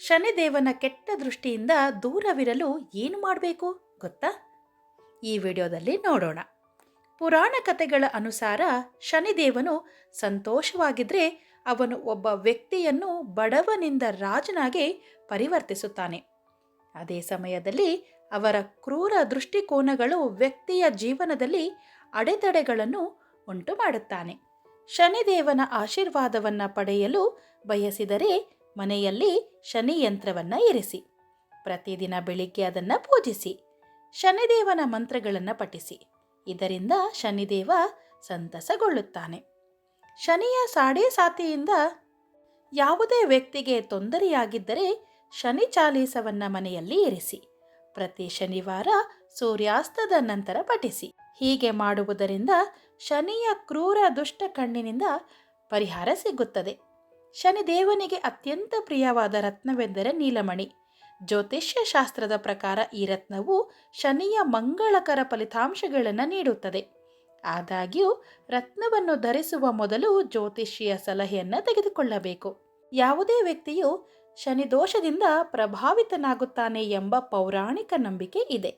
ಶನಿದೇವನ ಕೆಟ್ಟ ದೃಷ್ಟಿಯಿಂದ ದೂರವಿರಲು ಏನು ಮಾಡಬೇಕು ಗೊತ್ತಾ? ಈ ವಿಡಿಯೋದಲ್ಲಿ ನೋಡೋಣ. ಪುರಾಣ ಕಥೆಗಳ ಅನುಸಾರ ಶನಿದೇವನು ಸಂತೋಷವಾಗಿದ್ದರೆ ಅವನು ಒಬ್ಬ ವ್ಯಕ್ತಿಯನ್ನು ಬಡವನಿಂದ ರಾಜನಾಗಿ ಪರಿವರ್ತಿಸುತ್ತಾನೆ. ಅದೇ ಸಮಯದಲ್ಲಿ ಅವರ ಕ್ರೂರ ದೃಷ್ಟಿಕೋನಗಳು ವ್ಯಕ್ತಿಯ ಜೀವನದಲ್ಲಿ ಅಡೆತಡೆಗಳನ್ನು ಉಂಟು ಮಾಡುತ್ತಾನೆ. ಶನಿದೇವನ ಆಶೀರ್ವಾದವನ್ನು ಪಡೆಯಲು ಬಯಸಿದರೆ ಮನೆಯಲ್ಲಿ ಶನಿ ಯಂತ್ರವನ್ನು ಇರಿಸಿ. ಪ್ರತಿದಿನ ಬೆಳಿಗ್ಗೆ ಅದನ್ನು ಪೂಜಿಸಿ. ಶನಿದೇವನ ಮಂತ್ರಗಳನ್ನು ಪಠಿಸಿ. ಇದರಿಂದ ಶನಿದೇವ ಸಂತಸಗೊಳ್ಳುತ್ತಾನೆ. ಶನಿಯ ಸಾಡೆ ಸಾತಿಯಿಂದ ಯಾವುದೇ ವ್ಯಕ್ತಿಗೆ ತೊಂದರೆಯಾಗಿದ್ದರೆ ಶನಿ ಚಾಲೀಸವನ್ನು ಮನೆಯಲ್ಲಿ ಇರಿಸಿ. ಪ್ರತಿ ಶನಿವಾರ ಸೂರ್ಯಾಸ್ತದ ನಂತರ ಪಠಿಸಿ. ಹೀಗೆ ಮಾಡುವುದರಿಂದ ಶನಿಯ ಕ್ರೂರ ದುಷ್ಟ ಕಣ್ಣಿನಿಂದ ಪರಿಹಾರ ಸಿಗುತ್ತದೆ. ಶನಿದೇವನಿಗೆ ಅತ್ಯಂತ ಪ್ರಿಯವಾದ ರತ್ನವೆಂದರೆ ನೀಲಮಣಿ. ಜ್ಯೋತಿಷ್ಯ ಶಾಸ್ತ್ರದ ಪ್ರಕಾರ ಈ ರತ್ನವು ಶನಿಯ ಮಂಗಳಕರ ಫಲಿತಾಂಶಗಳನ್ನು ನೀಡುತ್ತದೆ. ಆದಾಗ್ಯೂ ರತ್ನವನ್ನು ಧರಿಸುವ ಮೊದಲು ಜ್ಯೋತಿಷಿಯ ಸಲಹೆಯನ್ನು ತೆಗೆದುಕೊಳ್ಳಬೇಕು. ಯಾವುದೇ ವ್ಯಕ್ತಿಯು ಶನಿ ದೋಷದಿಂದ ಪ್ರಭಾವಿತನಾಗುತ್ತಾನೆ ಎಂಬ ಪೌರಾಣಿಕ ನಂಬಿಕೆ ಇದೆ.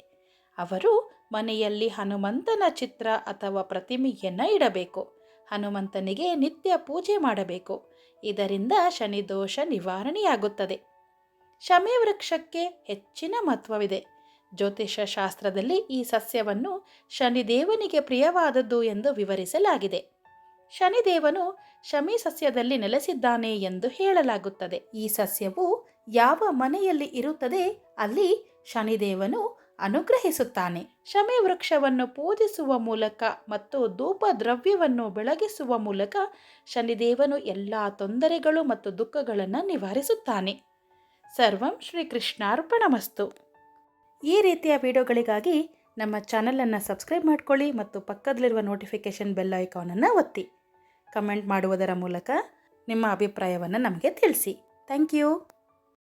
ಅವರು ಮನೆಯಲ್ಲಿ ಹನುಮಂತನ ಚಿತ್ರ ಅಥವಾ ಪ್ರತಿಮೆಯನ್ನು ಇಡಬೇಕು. ಹನುಮಂತನಿಗೆ ನಿತ್ಯ ಪೂಜೆ ಮಾಡಬೇಕು. ಇದರಿಂದ ಶನಿದೋಷ ನಿವಾರಣೆಯಾಗುತ್ತದೆ. ಶಮಿ ವೃಕ್ಷಕ್ಕೆ ಹೆಚ್ಚಿನ ಮಹತ್ವವಿದೆ. ಜ್ಯೋತಿಷ್ಯ ಶಾಸ್ತ್ರದಲ್ಲಿ ಈ ಸಸ್ಯವನ್ನು ಶನಿದೇವನಿಗೆ ಪ್ರಿಯವಾದದ್ದು ಎಂದು ವಿವರಿಸಲಾಗಿದೆ. ಶನಿದೇವನು ಶಮಿ ಸಸ್ಯದಲ್ಲಿ ನೆಲೆಸಿದ್ದಾನೆ ಎಂದು ಹೇಳಲಾಗುತ್ತದೆ. ಈ ಸಸ್ಯವು ಯಾವ ಮನೆಯಲ್ಲಿ ಇರುತ್ತದೆ ಅಲ್ಲಿ ಶನಿದೇವನು ಅನುಗ್ರಹಿಸುತ್ತಾನೆ. ಶಮಿ ವೃಕ್ಷವನ್ನು ಪೂಜಿಸುವ ಮೂಲಕ ಮತ್ತು ಧೂಪ ದ್ರವ್ಯವನ್ನು ಬೆಳಗಿಸುವ ಮೂಲಕ ಶನಿದೇವನು ಎಲ್ಲ ತೊಂದರೆಗಳು ಮತ್ತು ದುಃಖಗಳನ್ನು ನಿವಾರಿಸುತ್ತಾನೆ. ಸರ್ವಂ ಶ್ರೀಕೃಷ್ಣಾರ್ಪಣಮಸ್ತು. ಈ ರೀತಿಯ ವಿಡಿಯೋಗಳಿಗಾಗಿ ನಮ್ಮ ಚಾನಲನ್ನು ಸಬ್ಸ್ಕ್ರೈಬ್ ಮಾಡಿಕೊಳ್ಳಿ ಮತ್ತು ಪಕ್ಕದಲ್ಲಿರುವ ನೋಟಿಫಿಕೇಷನ್ ಬೆಲ್ ಐಕಾನನ್ನು ಒತ್ತಿ. ಕಮೆಂಟ್ ಮಾಡುವುದರ ಮೂಲಕ ನಿಮ್ಮ ಅಭಿಪ್ರಾಯವನ್ನು ನಮಗೆ ತಿಳಿಸಿ. Thank you.